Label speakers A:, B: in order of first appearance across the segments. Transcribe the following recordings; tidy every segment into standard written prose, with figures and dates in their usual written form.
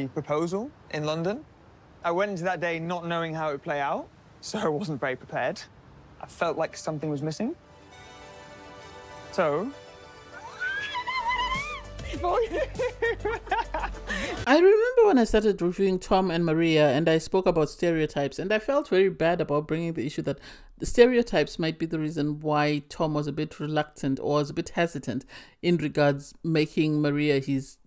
A: the proposal in London. I went into that day not knowing how it would play out, so I wasn't very prepared. I felt like something was missing. So...
B: I remember when I started reviewing Tom and Maria and I spoke about stereotypes, and I felt very bad about bringing the issue that the stereotypes might be the reason why Tom was a bit reluctant or was a bit hesitant in regards making Maria his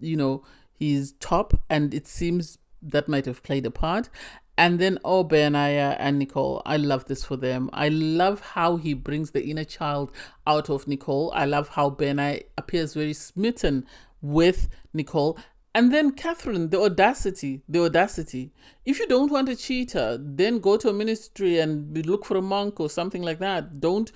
B: top, and it seems that might have played a part. And then, Benaiah and Nicole, I love this for them. I love how he brings the inner child out of Nicole. I love how Benaiah appears very smitten with Nicole. And then Catherine, the audacity. If you don't want a cheater, then go to a ministry and look for a monk or something like that. Don't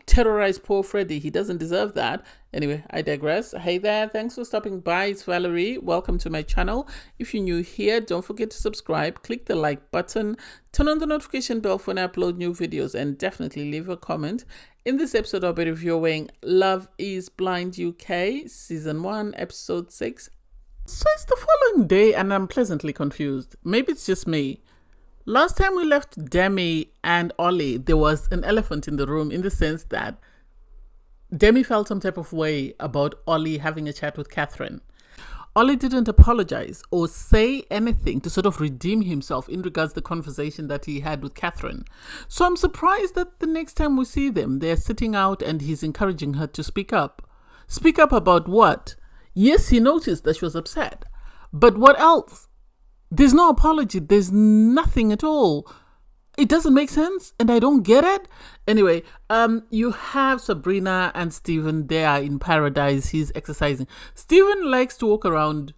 B: terrorize poor Freddie. He doesn't deserve that. Anyway, I digress. Hey there, thanks for stopping by. It's Valerie. Welcome to my channel. If you're new here, don't forget to subscribe, click the like button, turn on the notification bell when I upload new videos, and definitely leave a comment. In this episode, I'll be reviewing Love is Blind UK, Season 1, Episode 6. So it's the following day and I'm pleasantly confused. Maybe it's just me. Last time we left Demi and Ollie, there was an elephant in the room, in the sense that Demi felt some type of way about Ollie having a chat with Catherine. Ollie didn't apologize or say anything to sort of redeem himself in regards to the conversation that he had with Catherine. So I'm surprised that the next time we see them, they're sitting out and he's encouraging her to speak up. Speak up about what? Yes, he noticed that she was upset. But what else? There's no apology. There's nothing at all. It doesn't make sense and I don't get it. Anyway, you have Sabrina and Stephen. They are in paradise. He's exercising. Stephen likes to walk around,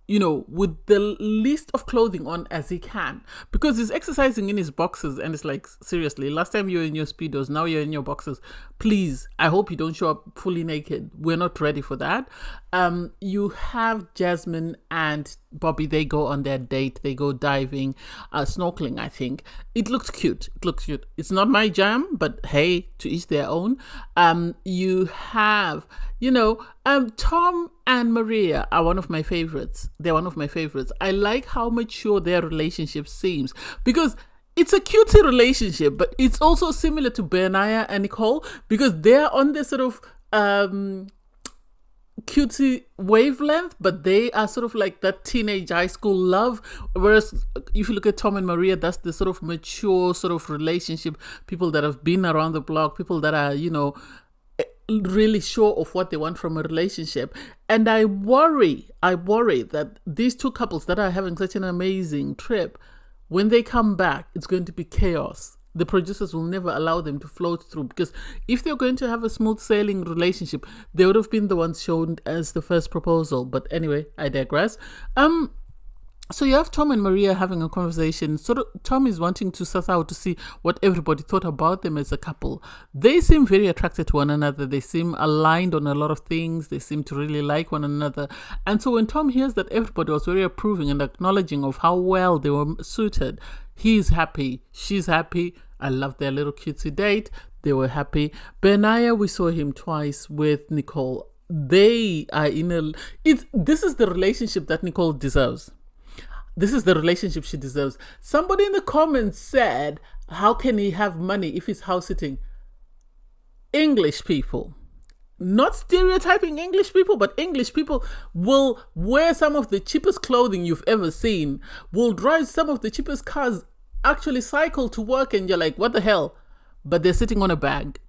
B: with the least of clothing on as he can, because he's exercising in his boxers, and it's like, seriously, last time you were in your Speedos, now you're in your boxers. Please, I hope you don't show up fully naked. We're not ready for that. You have Jasmine and Bobby. They go on their date. They go diving, snorkeling, I think. It looks cute. It's not my jam, but hey, to each their own. You have, Tom and Maria are one of my favorites. They're one of my favorites. I like how mature their relationship seems, because it's a cutesy relationship, but it's also similar to Benaiah and Nicole, because they're on this sort of cutesy wavelength, but they are sort of like that teenage high school love. Whereas if you look at Tom and Maria, that's the sort of mature sort of relationship, people that have been around the block, people that are, really sure of what they want from a relationship. And I worry that these two couples that are having such an amazing trip, when they come back, it's going to be chaos. The producers will never allow them to float through, because if they're going to have a smooth sailing relationship, they would have been the ones shown as the first proposal. But anyway, I digress. So you have Tom and Maria having a conversation. Sort of, Tom is wanting to suss out to see what everybody thought about them as a couple. They seem very attracted to one another. They seem aligned on a lot of things. They seem to really like one another. And so when Tom hears that everybody was very approving and acknowledging of how well they were suited, he's happy. She's happy. I love their little cutesy date. They were happy. Benaiah, we saw him twice with Nicole. They are this is the relationship that Nicole deserves. This is the relationship she deserves. Somebody in the comments said, how can he have money if he's house sitting? English people. Not stereotyping English people, but English people will wear some of the cheapest clothing you've ever seen, will drive some of the cheapest cars, actually cycle to work, and you're like, what the hell? But they're sitting on a bag.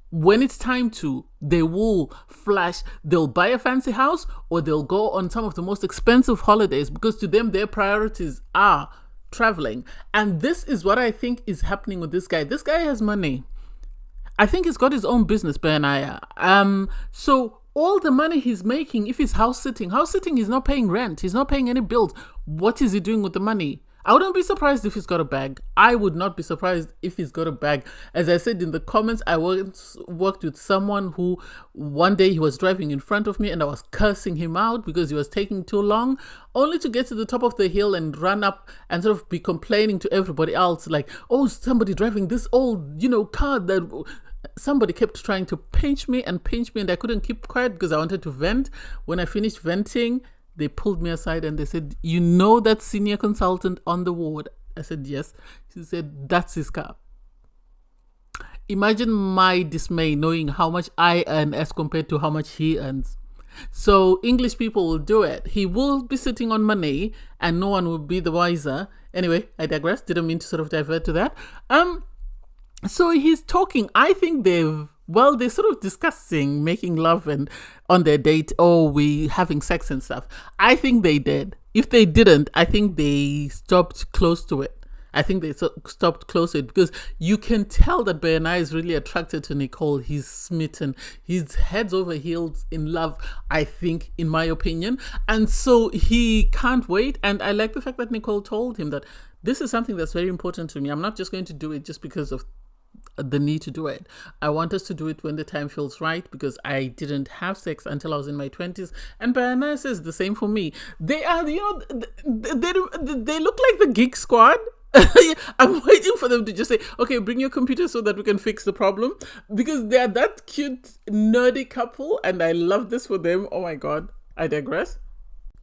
B: When it's time to, they will flash. They'll buy a fancy house, or they'll go on some of the most expensive holidays, because to them, their priorities are traveling. And this is what I think is happening with this guy. This guy has money. I think he's got his own business, Benaiah. So all the money he's making, if he's house sitting, he's not paying rent. He's not paying any bills. What is he doing with the money? I wouldn't be surprised if he's got a bag. I would not be surprised if he's got a bag. As I said in the comments, I once worked with someone who one day he was driving in front of me and I was cursing him out because he was taking too long, only to get to the top of the hill and run up and sort of be complaining to everybody else like, oh, somebody driving this old, car that... Somebody kept trying to pinch me and I couldn't keep quiet because I wanted to vent. When I finished venting, They pulled me aside and they said, "You know that senior consultant on the ward?" I said, "Yes." She said, "That's his car." Imagine my dismay knowing how much I earn as compared to how much he earns. So English people will do it. He will be sitting on money and no one will be the wiser. Anyway, I digress. Didn't mean to sort of divert to that. So he's talking. I think they're sort of discussing making love and on their date, we having sex and stuff. I think they did. If they didn't, I think they stopped close to it. Stopped close to it because you can tell that Benaiah is really attracted to Nicole. He's smitten. He's heads over heels in love, I think, in my opinion. And so he can't wait. And I like the fact that Nicole told him that this is something that's very important to me. I'm not just going to do it just because of the need to do it. I want us to do it when the time feels right because I didn't have sex until I was in my 20s. And Benaiah says the same for me. They are, they look like the Geek Squad. I'm waiting for them to just say, "Okay, bring your computer so that we can fix the problem," because they're that cute, nerdy couple, and I love this for them. Oh my God, I digress.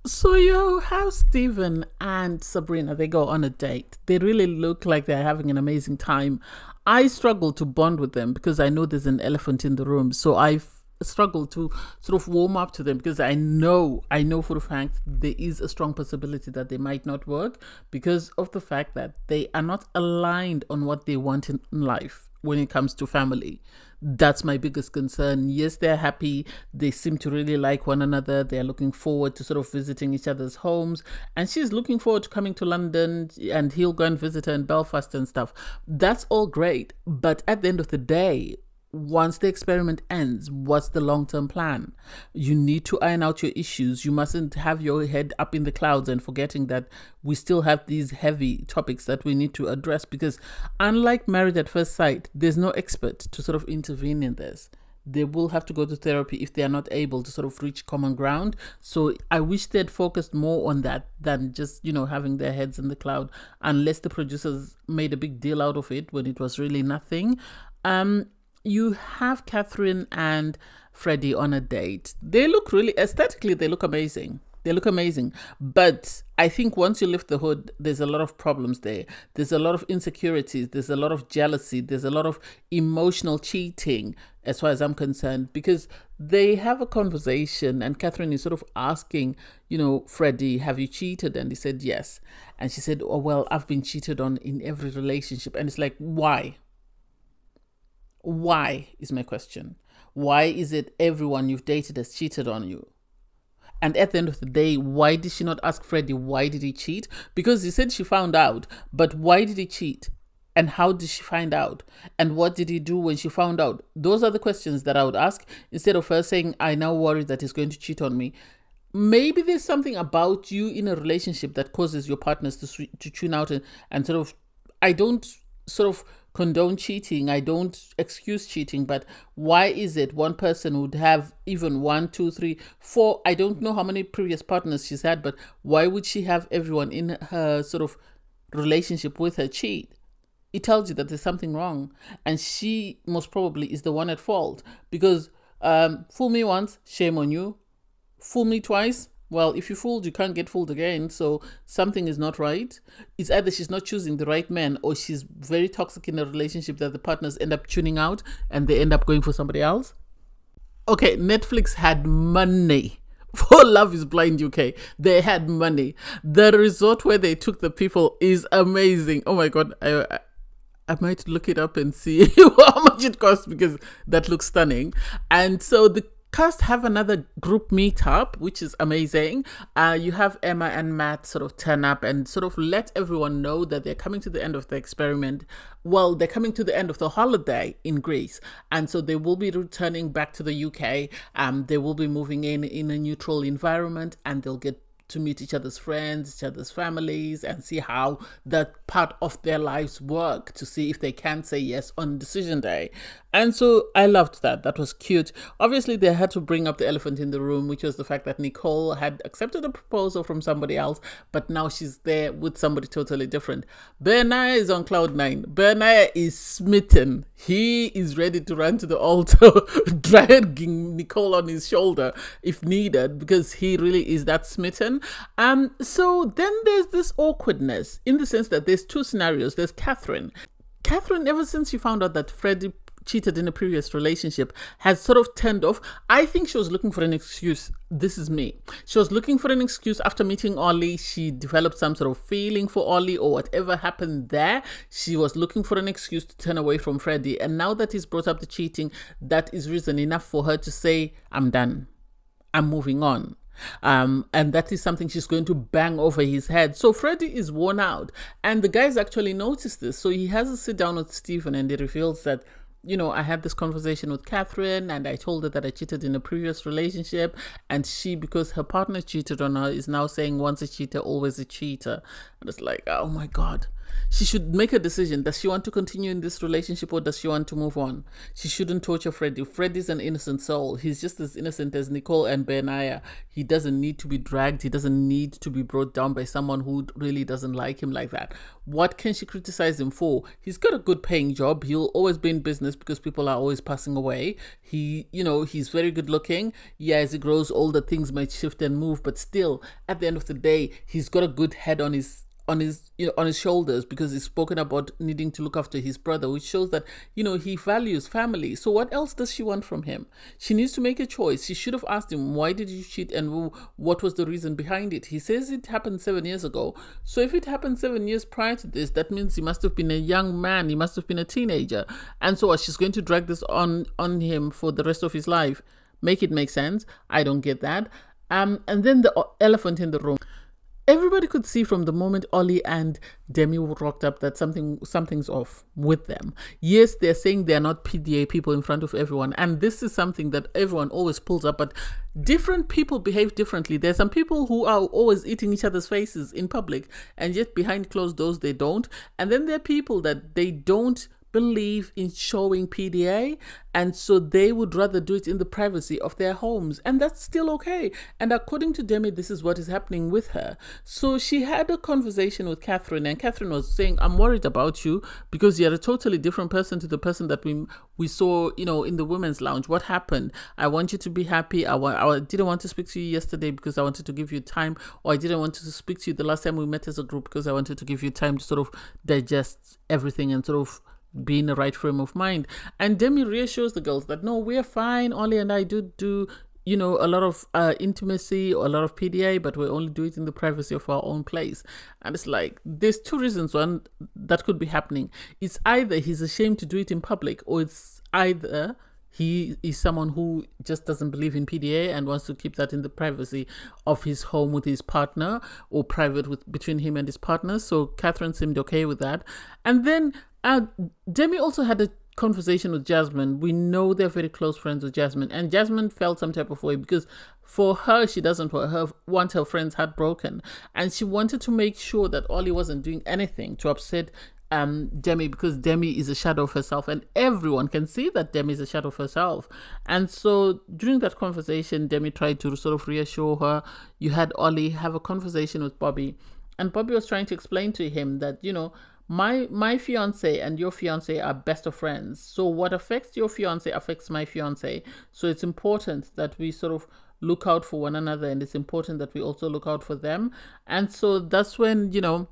B: So you have Stephen and Sabrina. They go on a date. They really look like they're having an amazing time. I struggle to bond with them because I know there's an elephant in the room. So I've struggled to sort of warm up to them because I know for a fact there is a strong possibility that they might not work because of the fact that they are not aligned on what they want in life when it comes to family. That's my biggest concern. Yes, they're happy. They seem to really like one another. They're looking forward to sort of visiting each other's homes. And she's looking forward to coming to London and he'll go and visit her in Belfast and stuff. That's all great. But at the end of the day, once the experiment ends, what's the long-term plan? You need to iron out your issues. You mustn't have your head up in the clouds and forgetting that we still have these heavy topics that we need to address because unlike Married at First Sight, there's no expert to sort of intervene in this. They will have to go to therapy if they are not able to sort of reach common ground. So I wish they'd focused more on that than just, having their heads in the cloud, unless the producers made a big deal out of it when it was really nothing. You have Catherine and Freddie on a date. They look really, aesthetically, they look amazing. But I think once you lift the hood, there's a lot of problems there. There's a lot of insecurities. There's a lot of jealousy. There's a lot of emotional cheating, as far as I'm concerned, because they have a conversation and Catherine is sort of asking, Freddie, have you cheated? And he said, yes. And she said, oh, well, I've been cheated on in every relationship. And it's like, why? Why is my question. Why is it everyone you've dated has cheated on you? And at the end of the day, why did she not ask Freddie, why did he cheat? Because he said she found out, but why did he cheat? And how did she find out? And what did he do when she found out? Those are the questions that I would ask instead of her saying, I now worry that he's going to cheat on me. Maybe there's something about you in a relationship that causes your partners to tune out and sort of, I don't sort of condone cheating. I don't excuse cheating, but why is it one person would have even 1, 2, 3, 4, I don't know how many previous partners she's had, but why would she have everyone in her sort of relationship with her cheat? It tells you that there's something wrong, and she most probably is the one at fault because fool me once, shame on you. Fool me twice, well, if you fooled, you can't get fooled again. So something is not right. It's either she's not choosing the right man or she's very toxic in a relationship that the partners end up tuning out and they end up going for somebody else. Okay, Netflix had money for Love is Blind UK. They had money. The resort where they took the people is amazing. Oh my God. I might look it up and see how much it costs because that looks stunning. And so the cast have another group meetup, which is amazing. You have Emma and Matt sort of turn up and sort of let everyone know that they're coming to the end of the experiment. Well, they're coming to the end of the holiday in Greece. And so they will be returning back to the UK. They will be moving in a neutral environment and they'll get to meet each other's friends, each other's families, and see how that part of their lives work, to see if they can say yes on decision day. And so I loved that. That was cute. Obviously, they had to bring up the elephant in the room, which was the fact that Nicole had accepted a proposal from somebody else, but now she's there with somebody totally different. Benaiah is on cloud nine. Benaiah is smitten. He is ready to run to the altar, dragging Nicole on his shoulder if needed, because he really is that smitten. So then there's this awkwardness in the sense that there's two scenarios. There's Catherine. Catherine, ever since she found out that Freddie cheated in a previous relationship, has sort of turned off. I think she was looking for an excuse. This is me. She was looking for an excuse after meeting Ollie. She developed some sort of feeling for Ollie, or whatever happened there. She was looking for an excuse to turn away from Freddie. And now that he's brought up the cheating, that is reason enough for her to say, I'm done. I'm moving on. And that is something she's going to bang over his head. So Freddie is worn out. And the guys actually noticed this. So he has a sit down with Stephen, and he reveals that, I had this conversation with Catherine, and I told her that I cheated in a previous relationship, and she, because her partner cheated on her, is now saying once a cheater, always a cheater. And it's like, oh my God. She should make a decision. Does she want to continue in this relationship, or does she want to move on? She shouldn't torture Freddie. Freddie's an innocent soul. He's just as innocent as Nicole and Benaiah. He doesn't need to be dragged. He doesn't need to be brought down by someone who really doesn't like him like that. What can she criticize him for? He's got a good paying job. He'll always be in business because people are always passing away. He's very good looking. Yeah, as he grows older, things might shift and move, but still, at the end of the day, he's got a good head on his shoulders, because he's spoken about needing to look after his brother, which shows that, he values family. So what else does she want from him? She needs to make a choice. She should have asked him, why did you cheat, and what was the reason behind it? He says it happened 7 years ago. So if it happened 7 years prior to this, that means he must have been a young man. He must have been a teenager. And so she's going to drag this on him for the rest of his life. Make it make sense. I don't get that. And then the elephant in the room. Everybody could see from the moment Ollie and Demi rocked up that something's off with them. Yes, they're saying they're not PDA people in front of everyone. And this is something that everyone always pulls up. But different people behave differently. There's some people who are always eating each other's faces in public, and yet behind closed doors they don't. And then there are people that they don't believe in showing PDA, and so they would rather do it in the privacy of their homes, and that's still okay. And according to Demi, this is what is happening with her. So she had a conversation with Catherine, and Catherine was saying, I'm worried about you because you're a totally different person to the person that we saw, in the women's lounge. What happened? I want you to be happy. I didn't want to speak to you yesterday because I wanted to give you time, or I didn't want to speak to you the last time we met as a group because I wanted to give you time to sort of digest everything and sort of be in the right frame of mind. And Demi reassures the girls that no, we're fine. Ollie and I do a lot of intimacy or a lot of PDA, but we only do it in the privacy of our own place. And it's like, there's two reasons one that could be happening. It's either he's ashamed to do it in public, or it's either he is someone who just doesn't believe in PDA and wants to keep that in the privacy of his home with his partner, or private between him and his partner. So Catherine seemed okay with that. And then Demi also had a conversation with Jasmine. We know they're very close friends with Jasmine, and Jasmine felt some type of way because for her, she doesn't want her friends heartbroken, and she wanted to make sure that Ollie wasn't doing anything to upset Demi, because Demi is a shadow of herself, and everyone can see that Demi is a shadow of herself. And so during that conversation, Demi tried to sort of reassure her. You had Ollie have a conversation with Bobby, and Bobby was trying to explain to him that, my fiance and your fiance are best of friends. So what affects your fiance affects my fiance. So it's important that we sort of look out for one another, and it's important that we also look out for them. And so that's when, you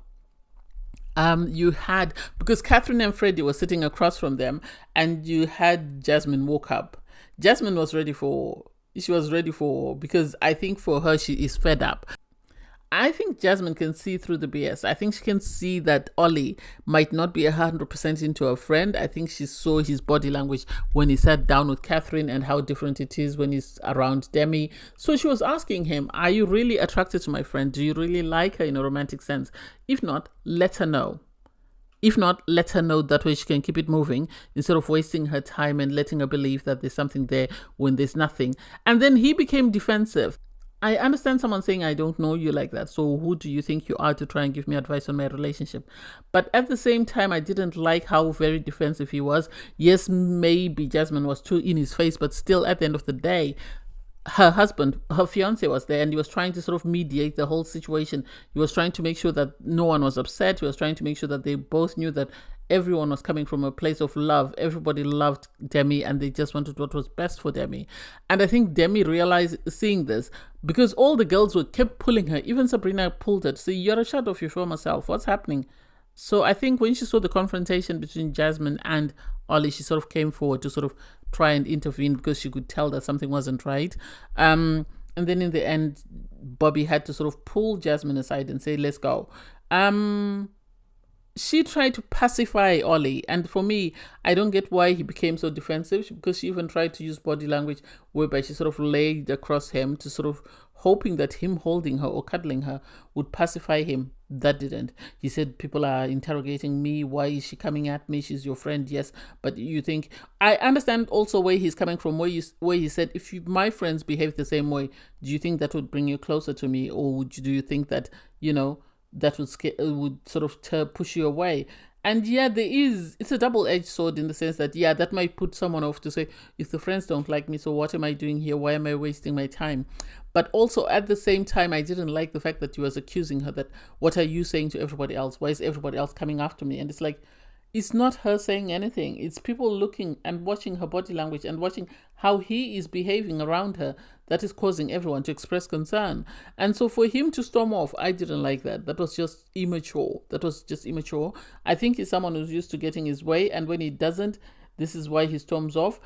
B: had, because Catherine and Freddie were sitting across from them, and you had Jasmine woke up. Jasmine was ready because I think for her, she is fed up. I think Jasmine can see through the BS. I think she can see that Ollie might not be 100% into her friend. I think she saw his body language when he sat down with Catherine and how different it is when he's around Demi. So she was asking him, are you really attracted to my friend? Do you really like her in a romantic sense? If not, let her know. If not, let her know. That way she can keep it moving instead of wasting her time and letting her believe that there's something there when there's nothing. And then he became defensive. I understand someone saying, I don't know you like that, so who do you think you are to try and give me advice on my relationship? But at the same time, I didn't like how very defensive he was. Yes, maybe Jasmine was too in his face, but still, at the end of the day, her husband, her fiance was there, and he was trying to sort of mediate the whole situation. He was trying to make sure that no one was upset. He was trying to make sure that they both knew that everyone was coming from a place of love. Everybody loved Demi, and they just wanted what was best for Demi. And I think Demi realized, seeing this, because all the girls were kept pulling her. Even Sabrina pulled her to say, "You're a shadow of your former self. What's happening?" So I think when she saw the confrontation between Jasmine and Ollie, she sort of came forward to sort of try and intervene because she could tell that something wasn't right. And then in the end, Bobby had to sort of pull Jasmine aside and say, "Let's go." She tried to pacify Ollie, and for me, I don't get why he became so defensive, because she even tried to use body language whereby she sort of laid across him to sort of hoping that him holding her or cuddling her would pacify him. That didn't. He said, "People are interrogating me. Why is she coming at me? She's your friend." Yes, but you think, I understand also where he's coming from, where he said, if my friends behave the same way, do you think that would bring you closer to me, or do you think that, that would sort of push you away? And yeah, it's a double-edged sword in the sense that, yeah, that might put someone off to say, if the friends don't like me, so what am I doing here? Why am I wasting my time? But also at the same time, I didn't like the fact that he was accusing her that, what are you saying to everybody else? Why is everybody else coming after me? And it's like, it's not her saying anything. It's people looking and watching her body language and watching how he is behaving around her that is causing everyone to express concern. And so for him to storm off, I didn't like that. That was just immature. I think he's someone who's used to getting his way, and when he doesn't, this is why he storms off.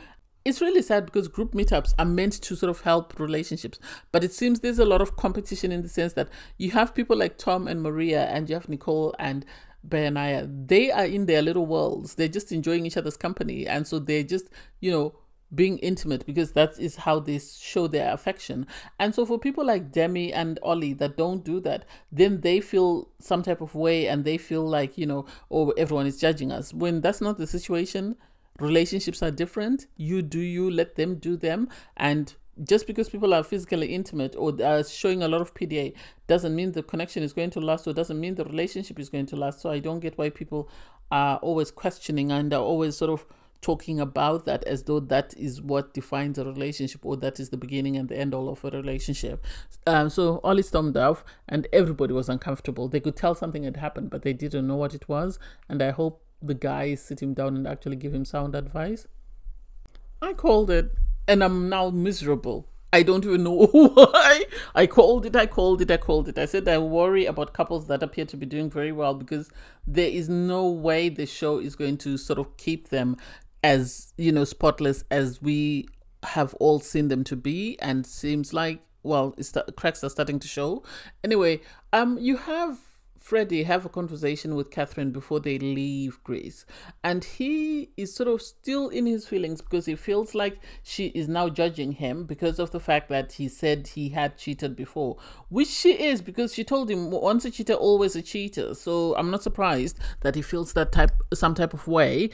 B: It's really sad because group meetups are meant to sort of help relationships, but it seems there's a lot of competition in the sense that you have people like Tom and Maria, and you have Nicole and Benaiah. They are in their little worlds. They're just enjoying each other's company, and so they're just, being intimate, because that is how they show their affection. And so for people like Demi and Ollie that don't do that, then they feel some type of way, and they feel like, oh, everyone is judging us, when that's not the situation. Relationships are different. You do you, let them do them. And just because people are physically intimate or are showing a lot of PDA doesn't mean the connection is going to last, or doesn't mean the relationship is going to last. So I don't get why people are always questioning and are always sort of talking about that as though that is what defines a relationship, or that is the beginning and the end all of a relationship. So Ollie stormed off, and everybody was uncomfortable. They could tell something had happened, but they didn't know what it was. And I hope the guys sit him down and actually give him sound advice. I called it, and I'm now miserable. I don't even know why. I called it. I said I worry about couples that appear to be doing very well, because there is no way the show is going to sort of keep them as, spotless as we have all seen them to be. And seems like, well, cracks are starting to show. Anyway, you have Freddie have a conversation with Catherine before they leave Greece, and he is sort of still in his feelings, because he feels like she is now judging him because of the fact that he said he had cheated before, which she is, because she told him once a cheater, always a cheater. So I'm not surprised that he feels some type of way.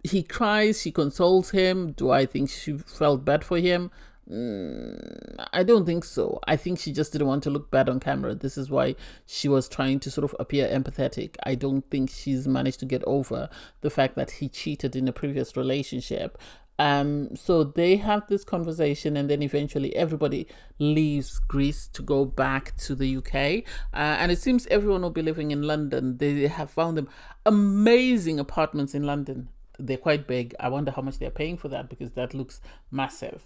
B: He cries, she consoles him. Do I think she felt bad for him? I don't think so. I think she just didn't want to look bad on camera. This is why she was trying to sort of appear empathetic. I don't think she's managed to get over the fact that he cheated in a previous relationship. So they have this conversation, and then eventually everybody leaves Greece to go back to the UK. And it seems everyone will be living in London. They have found them amazing apartments in London. They're quite big. I wonder how much they're paying for that, because that looks massive.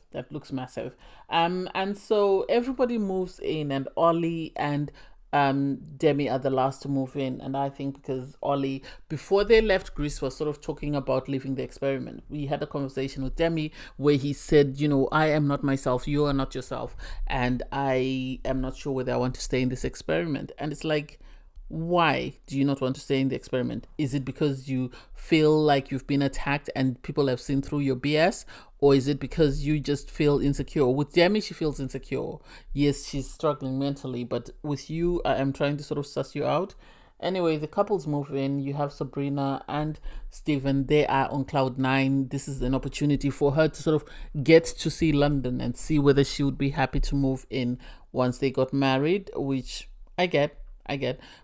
B: And so everybody moves in, and Ollie and Demi are the last to move in. And I think because Ollie, before they left Greece, was sort of talking about leaving the experiment. We had a conversation with Demi where he said, I am not myself, you are not yourself, and I am not sure whether I want to stay in this experiment. And it's like, why do you not want to stay in the experiment? Is it because you feel like you've been attacked and people have seen through your BS? Or is it because you just feel insecure? With Demi, she feels insecure. Yes, she's struggling mentally, but with you, I am trying to sort of suss you out. Anyway, the couples move in. You have Sabrina and Stephen. They are on cloud nine. This is an opportunity for her to sort of get to see London and see whether she would be happy to move in once they got married, which I get,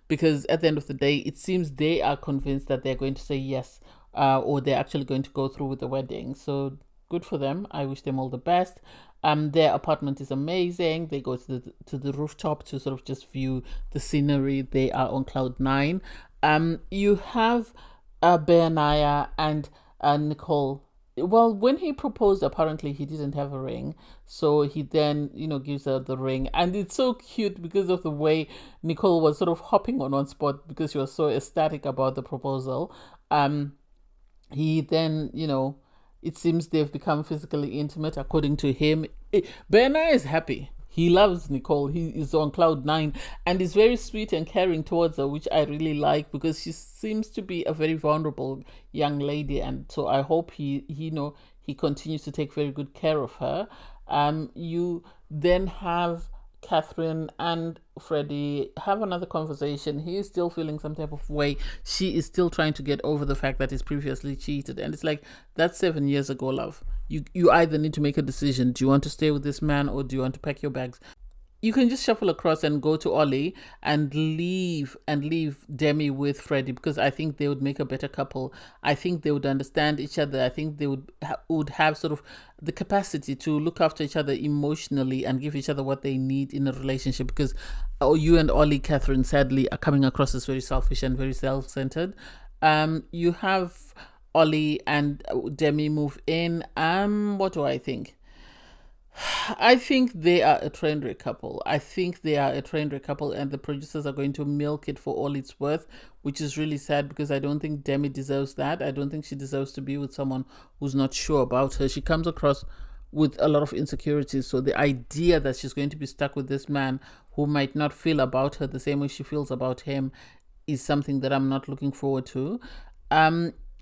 B: because at the end of the day, it seems they are convinced that they're going to say yes, or they're actually going to go through with the wedding. So good for them. I wish them all the best. Their apartment is amazing. They go to the rooftop to sort of just view the scenery. They are on cloud nine. You have Benaiah and Nicole. Well, when he proposed, apparently he didn't have a ring, so he then gives her the ring, and it's so cute because of the way Nicole was sort of hopping on one spot because she was so ecstatic about the proposal. He then it seems they've become physically intimate, according to him. Benaiah is happy. He loves Nicole. He is on cloud nine and is very sweet and caring towards her, which I really like because she seems to be a very vulnerable young lady. And so I hope he continues to take very good care of her. You then have Catherine and Freddie have another conversation. He is still feeling some type of way. She is still trying to get over the fact that he's previously cheated. And it's like, that's 7 years ago, love. You either need to make a decision. Do you want to stay with this man or do you want to pack your bags? You can just shuffle across and go to Ollie and leave Demi with Freddie, because I think they would make a better couple. I think they would understand each other. I think they would have sort of the capacity to look after each other emotionally and give each other what they need in a relationship, because you and Ollie, Catherine, sadly, are coming across as very selfish and very self-centered. You have Ollie and Demi move in. What do I think? I think they are a train wreck couple. And the producers are going to milk it for all it's worth, which is really sad because I don't think Demi deserves that. I don't think she deserves to be with someone who's not sure about her. She comes across with a lot of insecurities. So the idea that she's going to be stuck with this man who might not feel about her the same way she feels about him is something that I'm not looking forward to.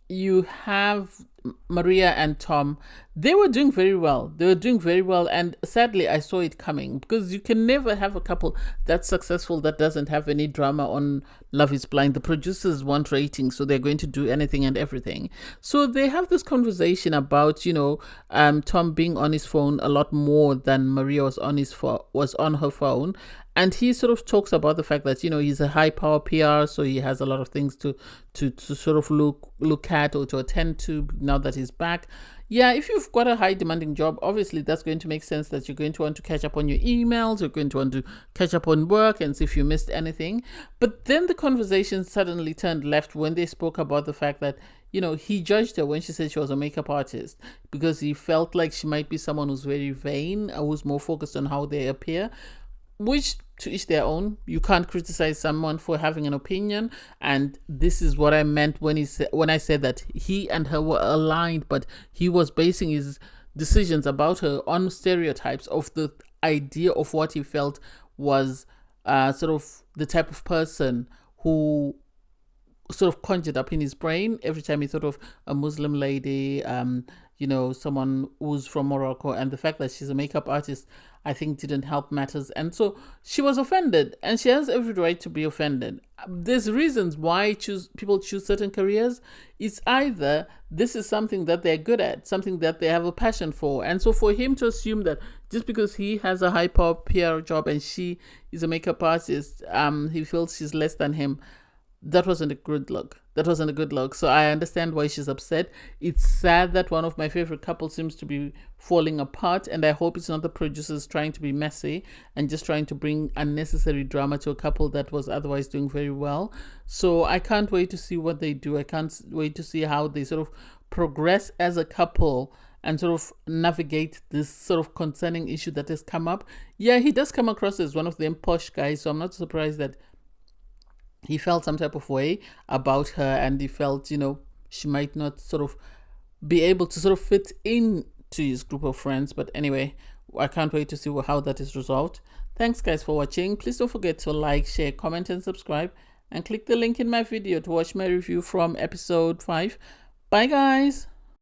B: You have Maria and Tom. They were doing very well. And sadly, I saw it coming, because you can never have a couple that's successful that doesn't have any drama on Love is Blind. The producers want ratings, so they're going to do anything and everything. So they have this conversation about, Tom being on his phone a lot more than Maria was on her phone. And he sort of talks about the fact that, he's a high power PR, so he has a lot of things to sort of look at or to attend to now that he's back. Yeah, if you've got a high demanding job, obviously that's going to make sense that you're going to want to catch up on your emails, you're going to want to catch up on work and see if you missed anything. But then the conversation suddenly turned left when they spoke about the fact that, he judged her when she said she was a makeup artist, because he felt like she might be someone who's very vain, who's more focused on how they appear. Which, to each their own. You can't criticize someone for having an opinion, and this is what I meant when I said that he and her were aligned, but he was basing his decisions about her on stereotypes of the idea of what he felt was sort of the type of person who sort of conjured up in his brain every time he thought of a Muslim lady, someone who's from Morocco, and the fact that she's a makeup artist, I think, didn't help matters. And so she was offended, and she has every right to be offended. There's reasons why people choose certain careers. It's either this is something that they're good at, something that they have a passion for. And so for him to assume that just because he has a high power PR job and she is a makeup artist, he feels she's less than him, that wasn't a good look. So I understand why she's upset. It's sad that one of my favorite couples seems to be falling apart, and I hope it's not the producers trying to be messy and just trying to bring unnecessary drama to a couple that was otherwise doing very well. So I can't wait to see what they do. I can't wait to see how they sort of progress as a couple and sort of navigate this sort of concerning issue that has come up. Yeah, he does come across as one of them posh guys, so I'm not surprised that he felt some type of way about her, and he felt, she might not sort of be able to sort of fit in to his group of friends. But anyway, I can't wait to see how that is resolved. Thanks, guys, for watching. Please don't forget to like, share, comment, and subscribe. And click the link in my video to watch my review from episode 5. Bye, guys.